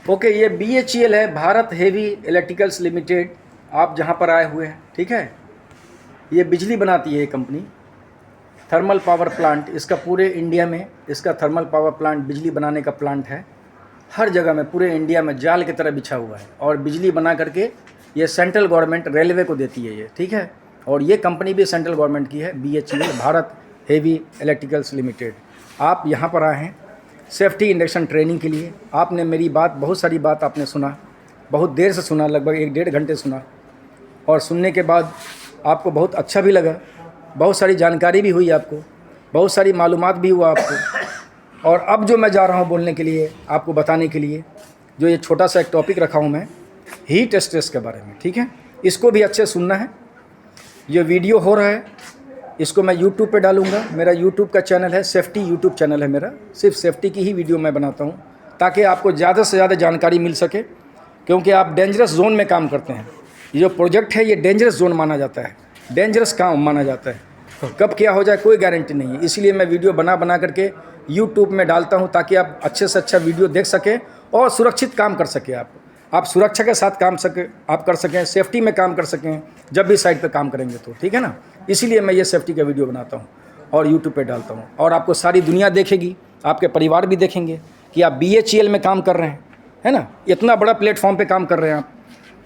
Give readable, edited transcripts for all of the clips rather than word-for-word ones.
Okay, ये BHEL है, Bharat heavy electricals limited. आप जहाँ पर आए हुए हैं, ठीक है, ये बिजली बनाती है ये कंपनी, थर्मल पावर प्लांट। इसका पूरे इंडिया में इसका थर्मल पावर प्लांट, बिजली बनाने का प्लांट है। हर जगह में पूरे इंडिया में जाल की तरह बिछा हुआ है और बिजली बना करके ये सेंट्रल गवर्नमेंट रेलवे को देती है ये, ठीक है। और ये कंपनी भी सेंट्रल गवर्नमेंट की है, BHEL, Bharat heavy electricals limited. आप यहाँ पर आए हैं सेफ्टी इंडक्शन ट्रेनिंग के लिए। आपने मेरी बात, बहुत सारी बात आपने सुना, बहुत देर से सुना, लगभग 1-1.5 घंटे सुना, और सुनने के बाद आपको बहुत अच्छा भी लगा, बहुत सारी जानकारी भी हुई आपको, बहुत सारी मालूमात भी हुआ आपको। और अब जो मैं जा रहा हूँ बोलने के लिए, आपको बताने के लिए, जो ये छोटा सा एक टॉपिक रखा हूँ मैं, हीट स्ट्रेस के बारे में, ठीक है। इसको भी अच्छे सुनना है। ये वीडियो हो रहा है, इसको मैं YouTube पे डालूंगा। मेरा YouTube का चैनल है, सेफ्टी YouTube चैनल है मेरा, सिर्फ सेफ्टी की ही वीडियो मैं बनाता हूँ, ताकि आपको ज़्यादा से ज़्यादा जानकारी मिल सके, क्योंकि आप डेंजरस जोन में काम करते हैं। ये जो प्रोजेक्ट है ये डेंजरस जोन माना जाता है, डेंजरस काम माना जाता है। कब क्या हो जाए कोई गारंटी नहीं है, इसीलिए मैं वीडियो बना करके YouTube में डालता हूँ, ताकि आप अच्छे से अच्छा वीडियो देख सकें और सुरक्षित काम कर सकें। आप सुरक्षा के साथ आप कर सकें, सेफ्टी में काम कर सकें जब भी साइट पे काम करेंगे तो, ठीक है ना। इसीलिए मैं ये सेफ्टी का वीडियो बनाता हूँ और YouTube पे डालता हूँ, और आपको सारी दुनिया देखेगी, आपके परिवार भी देखेंगे कि आप BHEL में काम कर रहे हैं, है ना। इतना बड़ा प्लेटफॉर्म पे काम कर रहे हैं आप,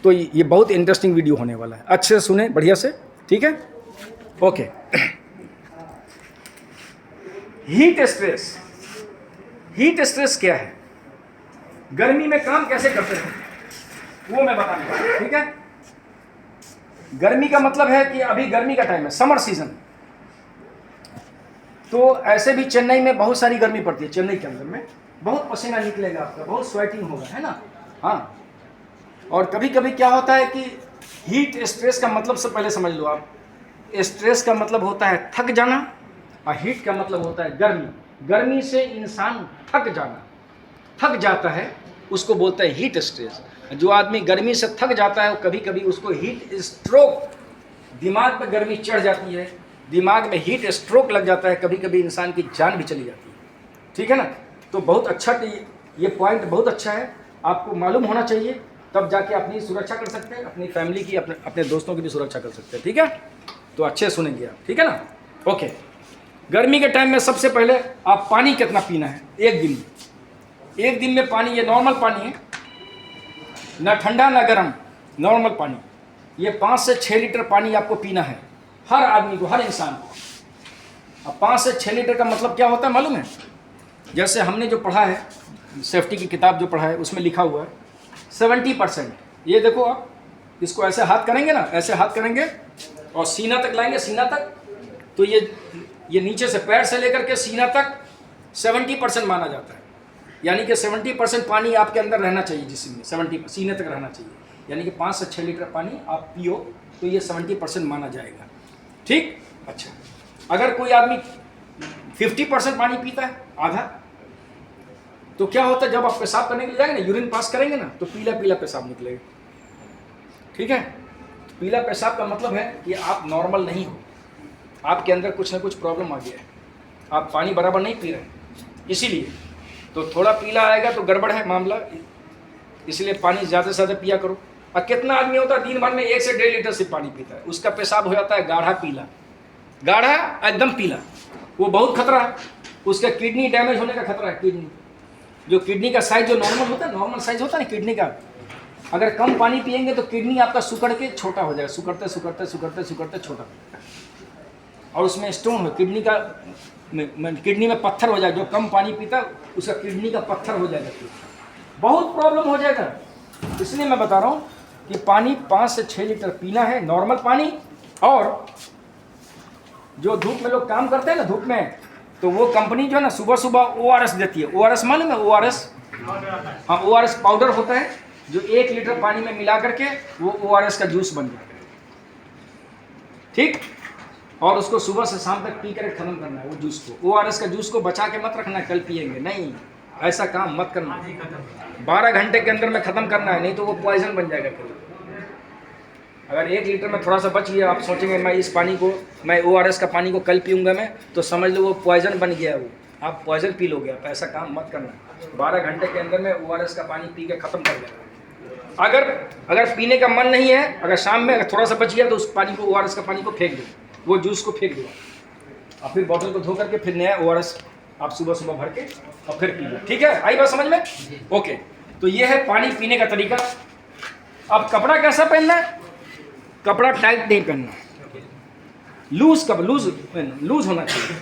तो ये बहुत इंटरेस्टिंग वीडियो होने वाला है। अच्छे से सुने, बढ़िया से, ठीक है। Okay, heat stress. Heat stress क्या है, गर्मी में काम कैसे करते हैं, वो मैं बताऊंगा, ठीक है। गर्मी का मतलब है कि अभी गर्मी का टाइम है, समर सीजन, तो ऐसे भी चेन्नई में बहुत सारी गर्मी पड़ती है। चेन्नई के अंदर में बहुत पसीना निकलेगा आपका, बहुत स्वेटिंग होगा, है ना। हाँ, और कभी कभी क्या होता है कि हीट स्ट्रेस का मतलब से पहले समझ लो आप, स्ट्रेस का मतलब होता है थक जाना, और हीट का मतलब होता है गर्मी। गर्मी से इंसान थक जाना, थक जाता है, उसको बोलता है हीट स्ट्रेस। जो आदमी गर्मी से थक जाता है, कभी कभी उसको हीट स्ट्रोक, दिमाग पर गर्मी चढ़ जाती है, दिमाग में हीट स्ट्रोक लग जाता है, कभी कभी इंसान की जान भी चली जाती है, ठीक है ना। तो बहुत अच्छा, ये पॉइंट बहुत अच्छा है, आपको मालूम होना चाहिए, तब जाके अपनी सुरक्षा कर सकते हैं, अपनी फैमिली की, अपने दोस्तों की भी सुरक्षा कर सकते हैं, ठीक है। तो अच्छे सुनेंगे आप, ठीक है ना। ओके, गर्मी के टाइम में सबसे पहले आप पानी कितना पीना है एक दिन में पानी, ये नॉर्मल पानी है, ना ठंडा ना गर्म, नॉर्मल पानी। ये 5 से 6 लीटर पानी आपको पीना है, हर आदमी को, हर इंसान को। अब 5 से 6 लीटर का मतलब क्या होता है मालूम है। जैसे हमने जो पढ़ा है, सेफ्टी की किताब जो पढ़ा है, उसमें लिखा हुआ है 70%। ये देखो, आप इसको ऐसे हाथ करेंगे ना, ऐसे हाथ करेंगे और सीना तक लाएंगे, सीना तक, तो ये नीचे से पैर से लेकर के सीना तक 70% माना जाता है। यानी कि 70% पानी आपके अंदर रहना चाहिए जिस्म में, 70 सीने तक रहना चाहिए। यानी कि 5 से 6 लीटर पानी आप पियो तो ये 70% माना जाएगा, ठीक। अच्छा, अगर कोई आदमी 50% पानी पीता है, आधा, तो क्या होता है, जब आप पेशाब करने के लिए जाएंगे ना, यूरिन पास करेंगे ना, तो पीला पीला पेशाब निकलेगा, ठीक है। पीला पेशाब का मतलब है कि आप नॉर्मल नहीं हो, आपके अंदर कुछ ना कुछ प्रॉब्लम आ गया है, आप पानी बराबर नहीं पी रहे, इसीलिए। तो थोड़ा पीला आएगा तो गड़बड़ है मामला, इसलिए पानी ज़्यादा से ज़्यादा पिया करो। और कितना आदमी होता है दिन भर में 1 से 1.5 लीटर से पानी पीता है, उसका पेशाब हो जाता है गाढ़ा पीला, गाढ़ा एकदम पीला, वो बहुत खतरा है, उसका किडनी डैमेज होने का खतरा है। किडनी, जो किडनी का साइज जो नॉर्मल होता है, नॉर्मल साइज होता है ना किडनी का, अगर कम पानी पिएंगे तो किडनी आपका सुकड़ के छोटा हो जाएगा, सुकड़ते सुकड़ते सुकड़ते सुकड़ते छोटा, और उसमें स्टोन हो, किडनी में पत्थर हो जाए। जो कम पानी पीता उसका किडनी का पत्थर हो जाएगा, बहुत प्रॉब्लम हो जाएगा। इसलिए मैं बता रहा हूँ कि पानी 5 से 6 लीटर पीना है, नॉर्मल पानी। और जो धूप में लोग काम करते हैं ना, धूप में, तो वो कंपनी जो है ना सुबह सुबह ORS देती है। ORS मालूम है, ORS? हाँ, ORS पाउडर होता है जो 1 लीटर पानी में मिला करके वो ORS का जूस बन जाता है, ठीक। और उसको सुबह से शाम तक पी कर खत्म करना है वो जूस को। ORS का जूस को बचा के मत रखना, कल पिएंगे, नहीं, ऐसा काम मत करना। 12 घंटे के अंदर में खत्म करना है, नहीं तो वो पॉइजन बन जाएगा कल। अगर 1 लीटर में थोड़ा सा बच गया, आप सोचेंगे मैं इस पानी को, मैं ORS का पानी को कल पीऊँगा मैं, तो समझ लो वो पॉइजन बन गया, वो आप पॉइजन पी लोगे, आप ऐसा काम मत करना। 12 घंटे के अंदर में ORS का पानी पी के ख़त्म कर देना। अगर पीने का मन नहीं है, अगर शाम में अगर थोड़ा सा बच गया तो उस पानी को, ORS का पानी को फेंक दो, वो जूस को फेंक दो, और फिर बॉटल को धो करके फिर नया ORS आप सुबह सुबह भर के और फिर पी लो। ठीक है, आई बात समझ में? ओके, तो ये है पानी पीने का तरीका। अब कपड़ा कैसा पहनना है? कपड़ा टाइट नहीं पहनना, लूज होना चाहिए,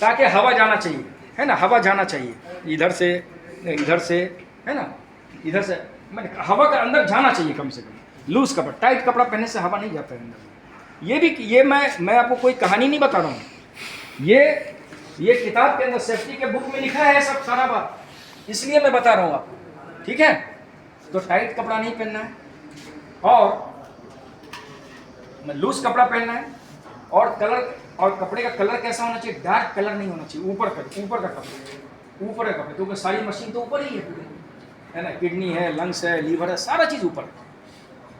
ताकि हवा जाना चाहिए, है ना, हवा जाना चाहिए इधर से, है ना, इधर से, मैंने हवा का अंदर जाना चाहिए कम से कम। लूज कपड़ा, टाइट कपड़ा पहनने से हवा नहीं जाता है अंदर। ये मैं आपको कोई कहानी नहीं बता रहा हूँ, ये किताब के अंदर सेफ्टी के बुक में लिखा है सब सारा बात, इसलिए मैं बता रहा हूँ आपको। ठीक है, तो टाइट कपड़ा नहीं पहनना है, और लूज कपड़ा पहनना है, और कपड़े का कलर कैसा होना चाहिए? डार्क कलर नहीं होना चाहिए। ऊपर का कपड़ा, क्योंकि सारी मशीन तो ऊपर ही है पूरी, है ना, किडनी है, लंग्स है, लीवर है, सारा चीज़ ऊपर है।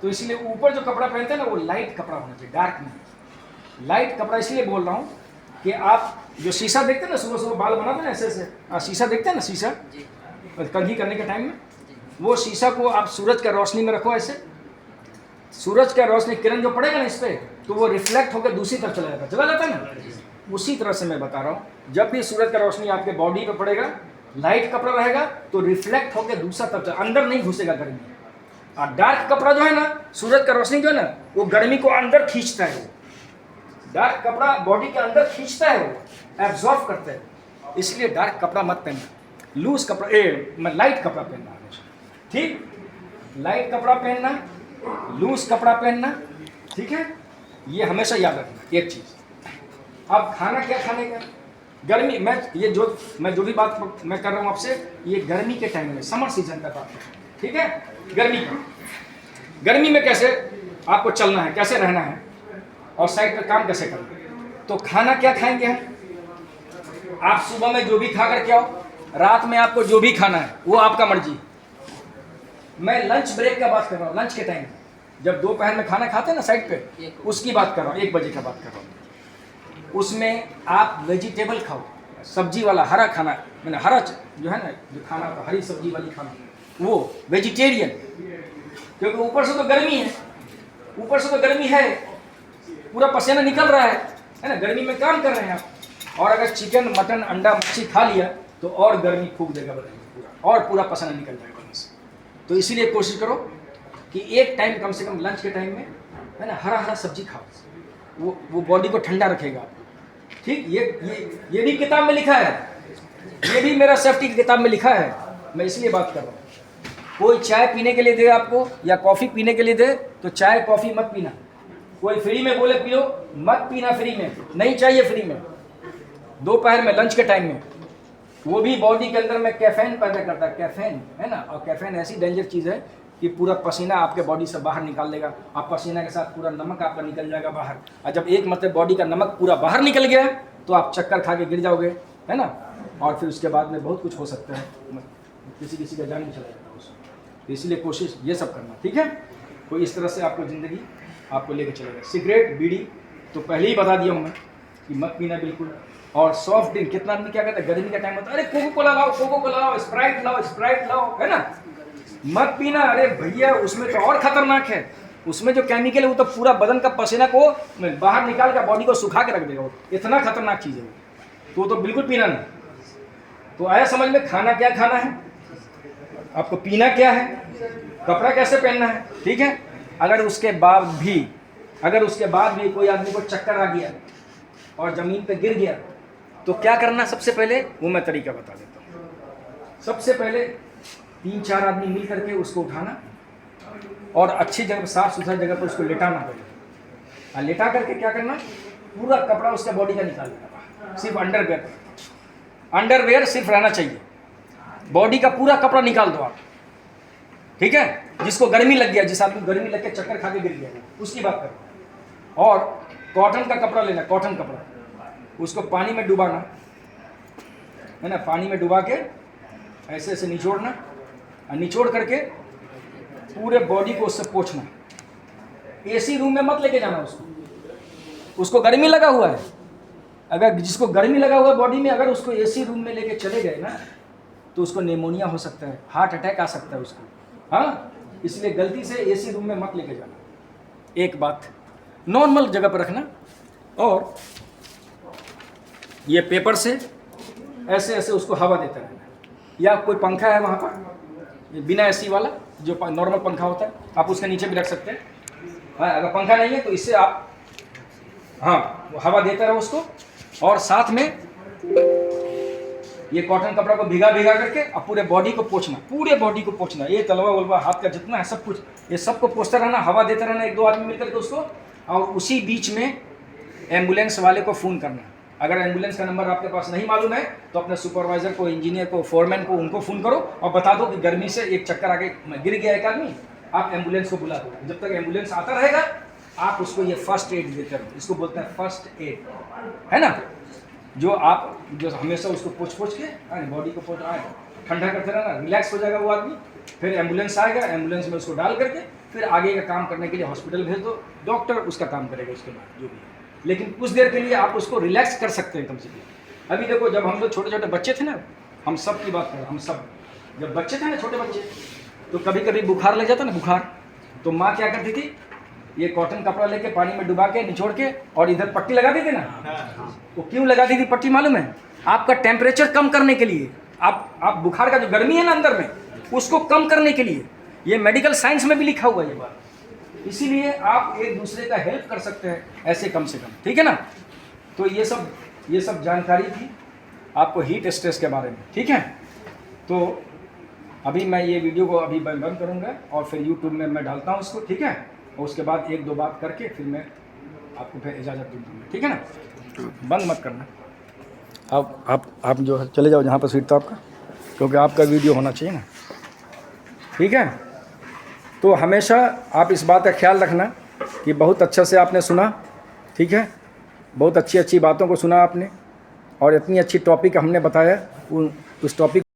तो इसलिए ऊपर जो कपड़ा पहनते हैं ना, वो लाइट कपड़ा होना चाहिए, डार्क नहीं। लाइट कपड़ा इसलिए बोल रहा हूँ कि आप जो शीशा देखते हैं ना, सुबह सुबह बाल बनाते हैं ना ऐसे शीशा देखते हैं ना, शीशा कंघी करने के टाइम में, वो शीशा को आप सूरज का रोशनी में रखो ऐसे, सूरज का रोशनी किरण जो पड़ेगा ना इस पर, तो वो रिफ्लेक्ट होकर दूसरी तरफ चला जाता है ना। उसी तरह से मैं बता रहा हूँ, जब भी सूरज का रोशनी आपके बॉडी पे पड़ेगा, लाइट कपड़ा रहेगा तो रिफ्लेक्ट होकर दूसरा तरफ अंदर नहीं घुसेगा गर्मी। और डार्क कपड़ा जो है ना, सूरज का रोशनी जो है ना, वो गर्मी को अंदर खींचता है। वो डार्क कपड़ा बॉडी के अंदर खींचता है, वो एब्जॉर्व करता है। इसलिए डार्क कपड़ा मत पहनना, लूज कपड़ा लाइट कपड़ा पहनना हमेशा। ठीक, लाइट कपड़ा पहनना, लूज कपड़ा पहनना, ठीक है, ये हमेशा याद रखना एक चीज़। अब खाना क्या खाने का? गर्मी मैं जो भी बात मैं कर रहा हूँ आपसे, ये गर्मी के टाइम में, समर सीजन का बात है। ठीक है, गर्मी में कैसे आपको चलना है, कैसे रहना है, और साइड पर काम कैसे करना है। तो खाना क्या खाएंगे हम? आप सुबह में जो भी खा करके आओ, रात में आपको जो भी खाना है वो आपका मर्जी। मैं लंच ब्रेक का बात कर रहा हूँ, लंच के टाइम जब दोपहर में खाना खाते हैं ना साइड पे, उसकी बात कर रहा हूँ, 1 बजे का बात कर रहा हूँ। उसमें आप वेजिटेबल खाओ, सब्जी वाला हरा खाना, मैंने हरा जो है ना, जो खाना था हरी सब्जी वाली खाना, वो वेजिटेरियन। क्योंकि ऊपर से तो गर्मी है, पूरा पसीना निकल रहा है ना, गर्मी में काम कर रहे हैं आप। और अगर चिकन, मटन, अंडा, मच्छी खा लिया तो और गर्मी फूक देगा बदन में पूरा, और पूरा पसीना निकल जाएगा बदन से। तो इसीलिए कोशिश करो कि एक टाइम कम से कम लंच के टाइम में, है ना, हरा सब्जी खाओ, वो बॉडी को ठंडा रखेगा। ठीक, ये भी किताब में लिखा है, ये भी मेरा सेफ्टी की किताब में लिखा है। मैं इसलिए बात कर रहा हूँ। कोई चाय पीने के लिए दे आपको, या कॉफ़ी पीने के लिए दे, तो चाय कॉफ़ी मत पीना। कोई फ्री में बोले पियो, मत पीना, फ्री में नहीं चाहिए। फ्री में दोपहर में, लंच के टाइम में, वो भी बॉडी के अंदर में कैफीन पैदा करता है, कैफीन, है ना। और कैफीन ऐसी डेंजर चीज़ है कि पूरा पसीना आपके बॉडी से बाहर निकाल देगा। आप पसीना के साथ पूरा नमक आपका निकल जाएगा बाहर, और जब एक मतलब बॉडी का नमक पूरा बाहर निकल गया तो आप चक्कर खा के गिर जाओगे, है ना। और फिर उसके बाद में बहुत कुछ हो सकता है, किसी का जान नहीं चला जाता उसमें। इसीलिए कोशिश ये सब करना, ठीक है। तो इस तरह से आपको ज़िंदगी आपको लेकर चलेगा। सिगरेट, बीड़ी तो पहले ही बता दिया हूँ मैं कि मत पीना बिल्कुल। और सॉफ्ट ड्रिंक, कितना आदमी क्या कहता है, गर्मी का टाइम होता है, अरे कोको कोला लाओ, स्प्राइट लाओ, है ना, मत पीना। अरे भैया, उसमें तो और खतरनाक है, उसमें जो केमिकल है वो तो पूरा बदन का पसीना को बाहर निकाल कर बॉडी को सुखा के रख देगा। इतना खतरनाक चीज़ है वो, तो बिल्कुल पीना नहीं। तो आया समझ में, खाना क्या खाना है, आपको पीना क्या है, कपड़ा कैसे पहनना है, ठीक है। अगर उसके बाद भी कोई आदमी को चक्कर आ गया और ज़मीन पे गिर गया तो क्या करना, सबसे पहले वो मैं तरीका बता देता हूँ। सबसे पहले 3-4 आदमी मिल करके उसको उठाना और अच्छी जगह, साफ सुथरा जगह पर उसको लेटाना पड़ेगा। और लेटा करके क्या करना, पूरा कपड़ा उसका बॉडी का निकाल देना, सिर्फ अंडरवेयर सिर्फ रहना चाहिए। बॉडी का पूरा कपड़ा निकाल दो आप, ठीक है। जिसको गर्मी लग गया, जिस आदमी को गर्मी लग के चक्कर खा के गिर गया, उसकी बात करो। और कॉटन का कपड़ा लेना, कॉटन कपड़ा, उसको पानी में डुबाना, है ना, पानी में डुबा के ऐसे ऐसे निचोड़ना, और निचोड़ करके पूरे बॉडी को उससे पोंछना। एसी रूम में मत लेके जाना उसको गर्मी लगा हुआ है, अगर जिसको गर्मी लगा हुआ है बॉडी में, अगर उसको एसी रूम में लेके चले गए ना तो उसको निमोनिया हो सकता है, हार्ट अटैक आ सकता है उसको। हाँ, इसलिए गलती से एसी रूम में मत लेके जाना। एक बात, नॉर्मल जगह पर रखना। और ये पेपर से ऐसे ऐसे उसको हवा देता रहना, या कोई पंखा है वहाँ पर बिना एसी वाला जो नॉर्मल पंखा होता है, आप उसके नीचे भी रख सकते हैं। हाँ, अगर पंखा नहीं है तो इससे आप हाँ हवा देता रहो उसको। और साथ में ये कॉटन कपड़ा को भिगा भिगा करके अब पूरे बॉडी को पोंछना, पूरे बॉडी को पोंछना, ये तलवा वलवा हाथ का जितना है सब कुछ, ये सबको पोंछता रहना, हवा देता रहना, एक दो आदमी मिलकर के उसको। और उसी बीच में एम्बुलेंस वाले को फ़ोन करना। अगर एम्बुलेंस का नंबर आपके पास नहीं मालूम है तो अपने सुपरवाइज़र को, इंजीनियर को, फोरमैन को, उनको फ़ोन करो और बता दो कि गर्मी से एक चक्कर आके गिर गया एक आदमी, आप एम्बुलेंस को बुला दो। जब तक एम्बुलेंस आता रहेगा आप उसको ये फर्स्ट एड देते रहो, इसको बोलते हैं फर्स्ट एड, है ना। जो आप जो हमेशा उसको पोंछ के बॉडी को ठंडा करते रहना, रिलैक्स हो जाएगा वो आदमी। फिर एम्बुलेंस आएगा, एम्बुलेंस में उसको डाल करके फिर आगे का काम करने के लिए हॉस्पिटल भेज दो, डॉक्टर उसका काम करेगा उसके बाद जो भी है। लेकिन कुछ देर के लिए आप उसको रिलैक्स कर सकते हैं कम से कम। अभी देखो, जब हम लोग छोटे छोटे बच्चे थे ना, हम सब की बात करें, हम सब जब बच्चे थे ना, छोटे बच्चे, तो कभी कभी बुखार लग जाता ना, बुखार, तो माँ क्या करती थी, ये कॉटन कपड़ा लेके पानी में डुबा के निचोड़ के और इधर पट्टी लगा दी थी ना। वो क्यों लगाती थी पट्टी मालूम है? आपका टेम्परेचर कम करने के लिए, आप बुखार का जो गर्मी है ना अंदर में, उसको कम करने के लिए। ये मेडिकल साइंस में भी लिखा हुआ है ये बात, इसीलिए आप एक दूसरे का हेल्प कर सकते हैं ऐसे कम से कम, ठीक है ना। तो ये सब जानकारी थी आपको हीट स्ट्रेस के बारे में, ठीक है। तो अभी मैं ये वीडियो को अभी बंद करूँगा और फिर यूट्यूब में मैं डालता हूँ इसको, ठीक है। और उसके बाद एक दो बात करके फिर मैं आपको फिर इजाज़त दूँगा, ठीक है ना। बंद मत करना, आप जो है चले जाओ जहाँ पर सीट था आपका, क्योंकि आपका वीडियो होना चाहिए ना, ठीक है। तो हमेशा आप इस बात का ख्याल रखना कि बहुत अच्छा से आपने सुना, ठीक है, बहुत अच्छी अच्छी बातों को सुना आपने, और इतनी अच्छी टॉपिक हमने बताया, उस टॉपिक